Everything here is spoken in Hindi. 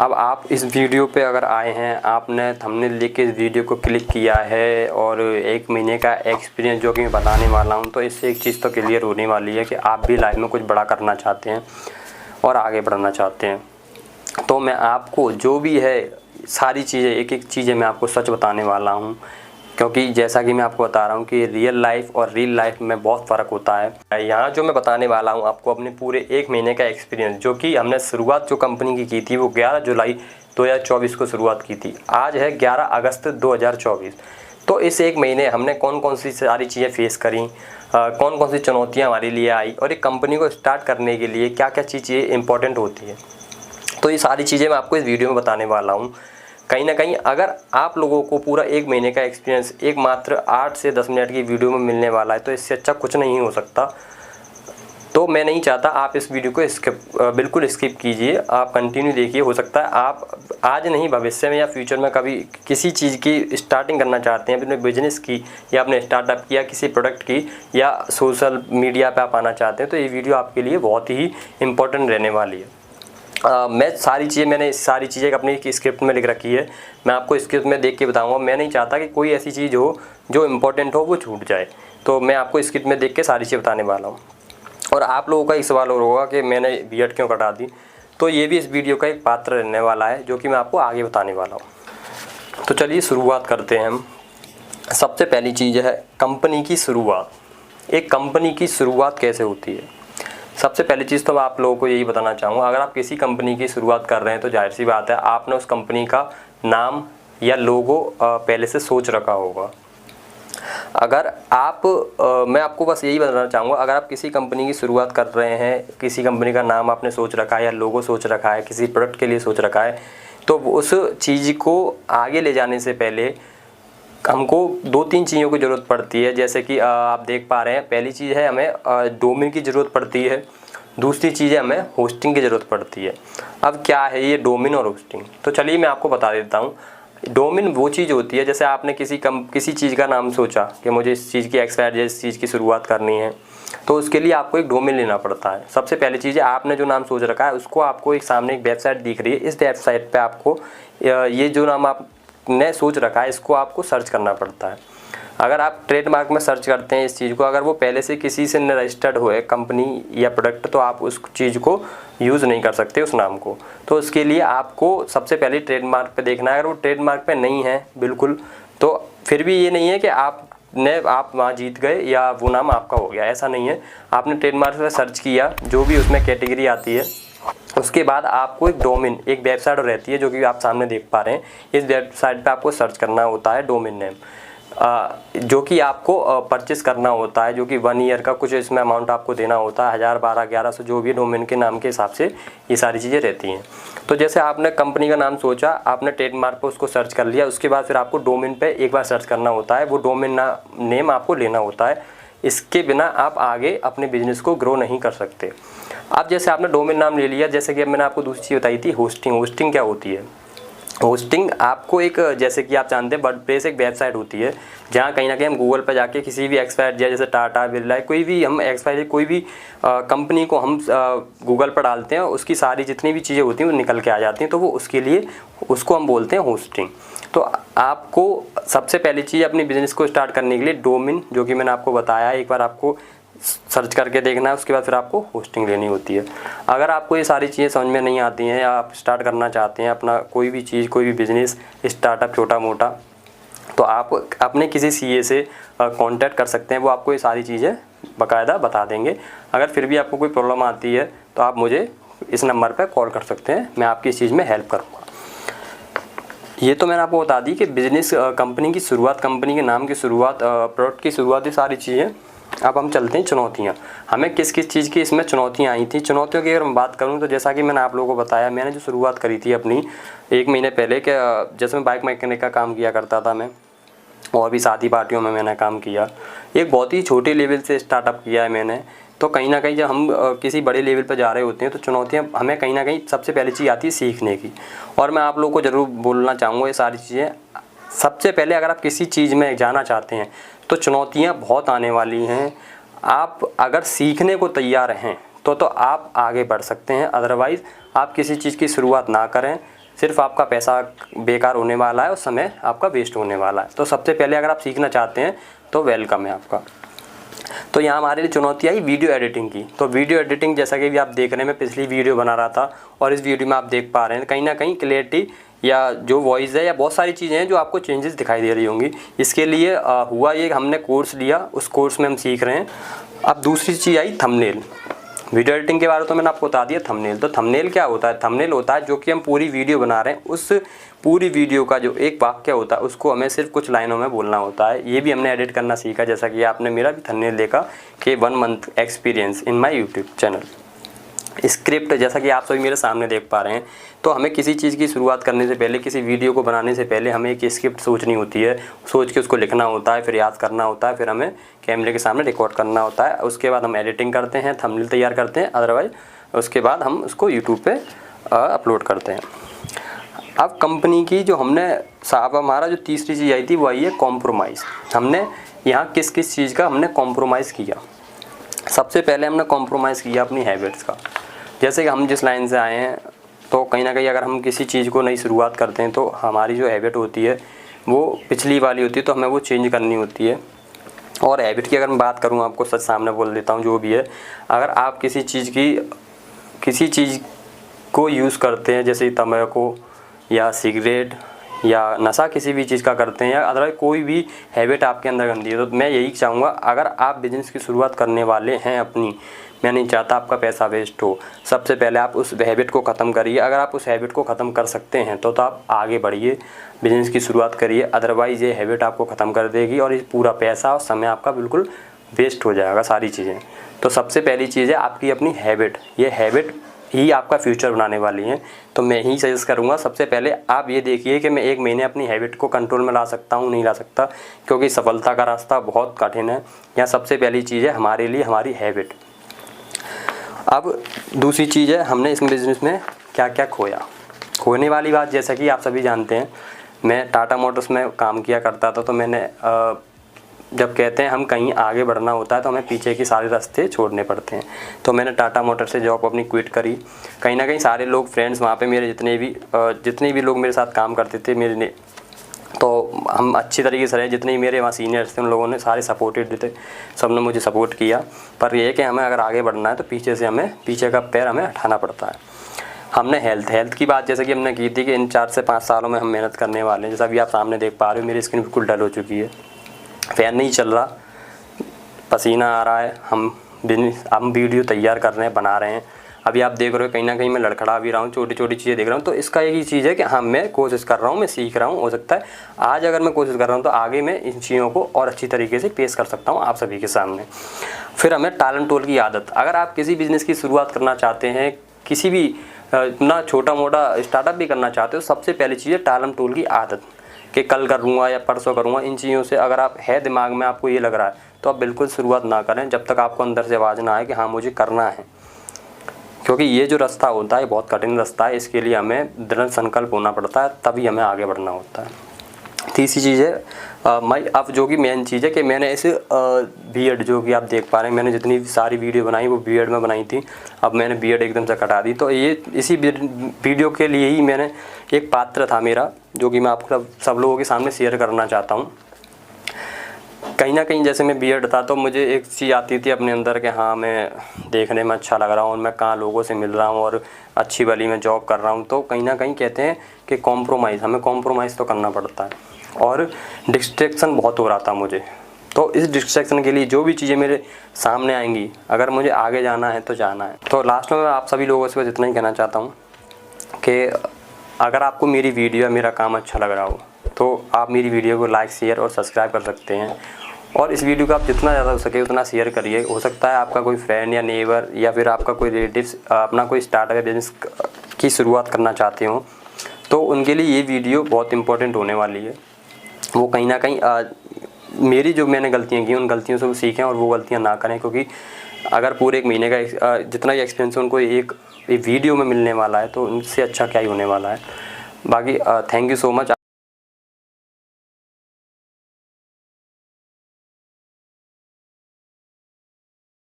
अब आप इस वीडियो पे अगर आए हैं, आपने थंबनेल देख के इस वीडियो को क्लिक किया है और 1 महीने का एक्सपीरियंस जो कि मैं बताने वाला हूं, तो इससे एक चीज़ तो क्लियर होने वाली है कि आप भी लाइफ में कुछ बड़ा करना चाहते हैं और आगे बढ़ना चाहते हैं। तो मैं आपको जो भी है सारी चीज़ें, एक एक चीज़ें मैं आपको सच बताने वाला हूँ, क्योंकि जैसा कि मैं आपको बता रहा हूँ कि रियल लाइफ और रील लाइफ में बहुत फ़र्क होता है। यहाँ जो मैं बताने वाला हूँ आपको अपने पूरे 1 महीने का एक्सपीरियंस, जो कि हमने शुरुआत जो कंपनी की थी वो 11 जुलाई 2024 को शुरुआत की थी। आज है 11 अगस्त 2024। तो इस 1 महीने हमने कौन कौन सी सारी चीज़ें फेस करी, कौन कौन सी चुनौतियाँ हमारे लिए आई और एक कंपनी को स्टार्ट करने के लिए क्या क्या चीज़ें इंपॉर्टेंट होती है, तो ये सारी चीज़ें मैं आपको इस वीडियो में बताने वाला हूँ। कहीं ना कहीं अगर आप लोगों को पूरा 1 महीने का एक्सपीरियंस एक मात्र 8 से 10 मिनट की वीडियो में मिलने वाला है, तो इससे अच्छा कुछ नहीं हो सकता। तो मैं नहीं चाहता आप इस वीडियो को बिल्कुल स्किप कीजिए, आप कंटिन्यू देखिए। हो सकता है आप आज नहीं, भविष्य में या फ्यूचर में कभी किसी चीज़ की स्टार्टिंग करना चाहते हैं, अपने बिजनेस की या अपने स्टार्टअप की या किसी प्रोडक्ट की या सोशल मीडिया पे आप आना चाहते हैं, तो ये वीडियो आपके लिए बहुत ही इंपॉर्टेंट रहने वाली है। मैंने सारी चीज़ें अपनी एक स्क्रिप्ट में लिख रखी है, मैं आपको स्क्रिप्ट में देख के बताऊंगा। मैं नहीं चाहता कि कोई ऐसी चीज़ हो जो इम्पोर्टेंट हो वो छूट जाए, तो मैं आपको स्क्रिप्ट में देख के सारी चीज़ें बताने वाला हूँ। और आप लोगों का एक सवाल और होगा कि मैंने बीएड क्यों कटा दी, तो ये भी इस वीडियो का एक पात्र रहने वाला है जो कि मैं आपको आगे बताने वाला हूँ। तो चलिए शुरुआत करते हैं हम। सबसे पहली चीज़ है कंपनी की शुरुआत। एक कंपनी की शुरुआत कैसे होती है, सबसे पहली चीज़ तो मैं आप लोगों को यही बताना चाहूँगा। अगर आप किसी कंपनी की शुरुआत कर रहे हैं तो जाहिर सी बात है आपने उस कंपनी का नाम या लोगो पहले से सोच रखा होगा। अगर आप मैं आपको बस यही बताना चाहूँगा, अगर आप किसी कंपनी की शुरुआत कर रहे हैं, किसी कंपनी का नाम आपने सोच रखा है या लोगो सोच रखा है, किसी प्रोडक्ट के लिए सोच रखा है, तो उस चीज़ को आगे ले जाने से पहले हमको 2-3 चीज़ों की ज़रूरत पड़ती है। जैसे कि आप देख पा रहे हैं, पहली चीज़ है हमें डोमेन की ज़रूरत पड़ती है, दूसरी चीज़ है हमें होस्टिंग की ज़रूरत पड़ती है। अब क्या है ये डोमेन और होस्टिंग, तो चलिए मैं आपको बता देता हूँ। डोमेन वो चीज़ होती है, जैसे आपने किसी चीज़ का नाम सोचा कि मुझे इस चीज़ की इस चीज़ की शुरुआत करनी है, तो उसके लिए आपको एक डोमेन लेना पड़ता है। सबसे पहली चीज़ है आपने जो नाम सोच रखा है उसको आपको एक सामने एक वेबसाइट दिख रही है, इस वेबसाइट पे आपको ये जो नाम आपने सोच रखा है इसको आपको सर्च करना पड़ता है। अगर आप ट्रेडमार्क में सर्च करते हैं इस चीज़ को, अगर वो पहले से किसी से न रजिस्टर्ड हो है कंपनी या प्रोडक्ट, तो आप उस चीज़ को यूज़ नहीं कर सकते उस नाम को। तो उसके लिए आपको सबसे पहले ट्रेडमार्क पे देखना है। अगर वो ट्रेडमार्क पे नहीं है बिल्कुल, तो फिर भी ये नहीं है कि आप वहाँ जीत गए या वो नाम आपका हो गया, ऐसा नहीं है। आपने ट्रेडमार्क पे सर्च किया, जो भी उसमें कैटेगरी आती है, उसके बाद आपको एक डोमेन, एक वेबसाइट रहती है जो कि आप सामने देख पा रहे हैं। इस वेबसाइट पे आपको सर्च करना होता है डोमेन नेम, जो कि आपको परचेस करना होता है, जो कि 1 ईयर का कुछ इसमें अमाउंट आपको देना होता है, 1000, 12, 1100 जो भी डोमेन के नाम के हिसाब से ये सारी चीज़ें रहती हैं। तो जैसे आपने कंपनी का नाम सोचा, आपने ट्रेडमार्क पर उसको सर्च कर लिया, उसके बाद फिर आपको डोमेन पे एक बार सर्च करना होता है, वो डोमेन नेम आपको लेना होता है। इसके बिना आप आगे अपने बिजनेस को ग्रो नहीं कर सकते। अब जैसे आपने डोमेन नाम ले लिया, जैसे कि अब मैंने आपको दूसरी चीज़ बताई थी होस्टिंग। होस्टिंग क्या होती है? होस्टिंग आपको एक, जैसे कि आप जानते हैं वर्डप्रेस एक वेबसाइट होती है जहाँ कहीं ना कहीं हम गूगल पर जाके किसी भी एक्सपायर जैसे टाटा, बिरला, कोई भी हम एक्सपायर कोई भी कंपनी को हम गूगल पर डालते हैं, उसकी सारी जितनी भी चीज़ें होती हैं वो निकल के आ जाती हैं, तो वो उसके लिए उसको हम बोलते हैं होस्टिंग। तो आपको सबसे पहली चीज़ अपनी बिज़नेस को स्टार्ट करने के लिए डोमेन, जो कि मैंने आपको बताया, एक बार आपको सर्च करके देखना है, उसके बाद फिर आपको होस्टिंग लेनी होती है। अगर आपको ये सारी चीज़ें समझ में नहीं आती हैं या आप स्टार्ट करना चाहते हैं अपना कोई भी चीज़, कोई भी बिज़नेस स्टार्टअप छोटा मोटा, तो आप अपने किसी सीए से कांटेक्ट कर सकते हैं, वो आपको ये सारी चीज़ें बाकायदा बता देंगे। अगर फिर भी आपको कोई प्रॉब्लम आती है तो आप मुझे इस नंबर पर कॉल कर सकते हैं, मैं आपकी इस चीज़ में हेल्प करूँगा। ये तो मैंने आपको बता दी कि बिज़नेस, कंपनी की शुरुआत, कंपनी के नाम की शुरुआत, प्रोडक्ट की शुरुआत, ये सारी चीज़ें। अब हम चलते हैं चुनौतियाँ, हमें किस किस चीज़ की इसमें चुनौतियाँ आई थी। चुनौतियों की अगर मैं बात करूँ तो जैसा कि मैंने आप लोगों को बताया, मैंने जो शुरुआत करी थी अपनी 1 महीने पहले, कि जैसे मैं बाइक मैकेनिक का काम किया करता था मैं, और भी शादी पार्टियों में मैंने काम किया। एक बहुत ही छोटे लेवल से स्टार्टअप किया है मैंने। तो कहीं ना कहीं जब हम किसी बड़े लेवल पर जा रहे होते हैं तो चुनौतियाँ हमें कहीं ना कहीं सबसे पहली चीज़ आती है सीखने की। और मैं आप लोगों को ज़रूर बोलना चाहूँगा ये सारी चीज़ें, सबसे पहले अगर आप किसी चीज़ में जाना चाहते हैं तो चुनौतियाँ बहुत आने वाली हैं। आप अगर सीखने को तैयार हैं तो आप आगे बढ़ सकते हैं, अदरवाइज़ आप किसी चीज़ की शुरुआत ना करें। सिर्फ आपका पैसा बेकार होने वाला है और समय आपका वेस्ट होने वाला है। तो सबसे पहले अगर आप सीखना चाहते हैं तो वेलकम है आपका। तो यहाँ हमारे लिए चुनौती आई वीडियो एडिटिंग की। तो वीडियो एडिटिंग जैसा कि भी आप देख रहे हैं, मैं पिछली वीडियो बना रहा था और इस वीडियो में आप देख पा रहे हैं कहीं ना कहीं क्लैरिटी या जो वॉइस है या बहुत सारी चीज़ें हैं जो आपको चेंजेस दिखाई दे रही होंगी। इसके लिए हुआ ये, हमने कोर्स लिया, उस कोर्स में हम सीख रहे हैं। अब दूसरी चीज़ आई थंबनेल। वीडियो एडिटिंग के बारे में तो मैंने आपको बता दिया थंबनेल। तो थंबनेल क्या होता है? थंबनेल होता है जो कि हम पूरी वीडियो बना रहे हैं, उस पूरी वीडियो का जो एक वाक्य होता है उसको हमें सिर्फ कुछ लाइनों में बोलना होता है। ये भी हमने एडिट करना सीखा, जैसा कि आपने मेरा भी थंबनेल देखा कि 1 month experience in my YouTube channel. Script जैसा कि आप सभी मेरे सामने देख पा रहे हैं। तो हमें किसी चीज़ की शुरुआत करने से पहले, किसी वीडियो को बनाने से पहले हमें एक स्क्रिप्ट सोचनी होती है, सोच के उसको लिखना होता है, फिर याद करना होता है, फिर हमें कैमरे के सामने रिकॉर्ड करना होता है। उसके बाद हम एडिटिंग करते हैं, थंबनेल तैयार करते हैं, अदरवाइज उसके बाद हम उसको यूट्यूब पे अपलोड करते हैं। अब कंपनी की जो हमने साहब हमारा जो तीसरी चीज़ आई थी वो आई है कॉम्प्रोमाइज़। हमने यहाँ किस किस चीज़ का हमने कॉम्प्रोमाइज़ किया? सबसे पहले हमने कॉम्प्रोमाइज़ किया अपनी हैबिट्स का। जैसे कि हम जिस लाइन से आए हैं, तो कहीं ना कहीं अगर हम किसी चीज़ को नई शुरुआत करते हैं तो हमारी जो हैबिट होती है वो पिछली वाली होती है, तो हमें वो चेंज करनी होती है। और हैबिट की अगर मैं बात करूँ, आपको सच सामने बोल देता हूँ, जो भी है, अगर आप किसी चीज़ को यूज़ करते हैं, जैसे तंबाकू या सिगरेट या नशा किसी भी चीज़ का करते हैं, या अदरवाइज कोई भी हैबिट आपके अंदर गंदी है, तो मैं यही चाहूँगा, अगर आप बिज़नेस की शुरुआत करने वाले हैं अपनी, मैं नहीं चाहता आपका पैसा वेस्ट हो, सबसे पहले आप उस हैबिट को ख़त्म करिए। अगर आप उस हैबिट को ख़त्म कर सकते हैं तो आप आगे बढ़िए, बिज़नेस की शुरुआत करिए। अदरवाइज़ ये हैबिट आपको ख़त्म कर देगी और ये पूरा पैसा और समय आपका बिल्कुल वेस्ट हो जाएगा, सारी चीज़ें। तो सबसे पहली चीज़ है आपकी अपनी हैबिट। ये हैबिट ही आपका फ्यूचर बनाने वाली है। तो मैं ही सजेस्ट करूँगा, सबसे पहले आप ये देखिए कि मैं 1 महीने अपनी हैबिट को कंट्रोल में ला सकता हूँ, नहीं ला सकता, क्योंकि सफलता का रास्ता बहुत कठिन है। यहाँ सबसे पहली चीज़ है हमारे लिए हमारी हैबिट। अब दूसरी चीज़ है, हमने इस बिज़नेस में क्या क्या खोने वाली बात, जैसा कि आप सभी जानते हैं, मैं टाटा मोटर्स में काम किया करता था। तो मैंने जब कहते हैं हम कहीं आगे बढ़ना होता है तो हमें पीछे के सारे रास्ते छोड़ने पड़ते हैं। तो मैंने टाटा मोटर से जॉब अपनी क्विट करी। कहीं ना कहीं सारे लोग, फ्रेंड्स वहाँ पे मेरे जितने भी लोग मेरे साथ काम करते थे मेरे, तो हम अच्छी तरीके से रहे। जितने मेरे वहाँ सीनियर्स थे उन लोगों ने सारे सपोर्टेड थे, सब ने मुझे सपोर्ट किया। पर ये है कि हमें अगर आगे बढ़ना है तो पीछे का पैर हमें हटाना पड़ता है। हमने हेल्थ की बात जैसे कि हमने की थी कि इन 4 से 5 सालों में हम मेहनत करने वाले हैं। जैसा भी आप सामने देख पा रहे हो, मेरी स्किन बिल्कुल डल हो चुकी है, फ़ैन नहीं चल रहा, पसीना आ रहा है, हम वीडियो तैयार कर रहे हैं, बना रहे हैं। अभी आप देख रहे हो कहीं ना कहीं मैं लड़खड़ा भी रहा हूँ, छोटी छोटी चीज़ें देख रहा हूँ। तो इसका एक ही चीज़ है कि हाँ, मैं कोशिश कर रहा हूँ, मैं सीख रहा हूँ। हो सकता है आज अगर मैं कोशिश कर रहा हूँ तो आगे मैं इन चीज़ों को और अच्छी तरीके से पेश कर सकता हूँ आप सभी के सामने। फिर हमें टालम टोल की आदत। अगर आप किसी बिज़नेस की शुरुआत करना चाहते हैं, किसी भी ना छोटा मोटा स्टार्टअप भी करना चाहते हो, सबसे पहली चीज़ है टालम टोल की आदत, कि कल करूँगा या परसों करूँगा। इन चीज़ों से अगर आप है दिमाग में, आपको ये लग रहा है, तो आप बिल्कुल शुरुआत ना करें जब तक आपको अंदर से आवाज़ ना आए कि हाँ मुझे करना है। क्योंकि ये जो रास्ता होता है बहुत कठिन रास्ता है, इसके लिए हमें दृढ़ संकल्प होना पड़ता है, तभी हमें आगे बढ़ना होता है। तीसरी चीज़ है अब जो कि मेन चीज़ है कि मैंने इसे बीएड, जो कि आप देख पा रहे हैं, मैंने जितनी सारी वीडियो बनाई वो बीएड में बनाई थी। अब मैंने बीएड एकदम से कटा दी। तो ये इसी वीडियो के लिए ही मैंने एक पात्र था मेरा, जो कि मैं आपको सब लोगों के सामने शेयर करना चाहता हूँ। कहीं ना कहीं जैसे मैं बीएड था तो मुझे एक चीज़ आती थी अपने अंदर कि हाँ मैं देखने में अच्छा लग रहा हूँ और मैं कहाँ लोगों से मिल रहा हूँ और अच्छी वाली मैं जॉब कर रहा हूँ। तो कहीं ना कहीं कहते हैं कि हमें कॉम्प्रोमाइज़ तो करना पड़ता है। और डिस्ट्रैक्शन बहुत हो रहा था मुझे। तो इस डिस्ट्रैक्शन के लिए जो भी चीज़ें मेरे सामने आएंगी, अगर मुझे आगे जाना है तो जाना है। तो लास्ट में मैं आप सभी लोगों से बस इतना ही कहना चाहता हूँ कि अगर आपको मेरी वीडियो या मेरा काम अच्छा लग रहा हो तो आप मेरी वीडियो को लाइक, शेयर और सब्सक्राइब कर सकते हैं। और इस वीडियो को आप जितना ज़्यादा हो सके उतना शेयर करिए। हो सकता है आपका कोई फ्रेंड या नेबर या फिर आपका कोई रिलेटिव्स अपना कोई स्टार्टअप या बिजनेस की शुरुआत करना चाहते हो, तो उनके लिए ये वीडियो बहुत इंपॉर्टेंट होने वाली है। वो कहीं ना कहीं मेरी जो मैंने गलतियाँ की उन गलतियों से वो सीखें और वो गलतियाँ ना करें। क्योंकि अगर पूरे 1 महीने का जितना भी एक्सपीरियंस उनको एक वीडियो में मिलने वाला है तो उनसे अच्छा क्या ही होने वाला है। बाकी थैंक यू सो मच।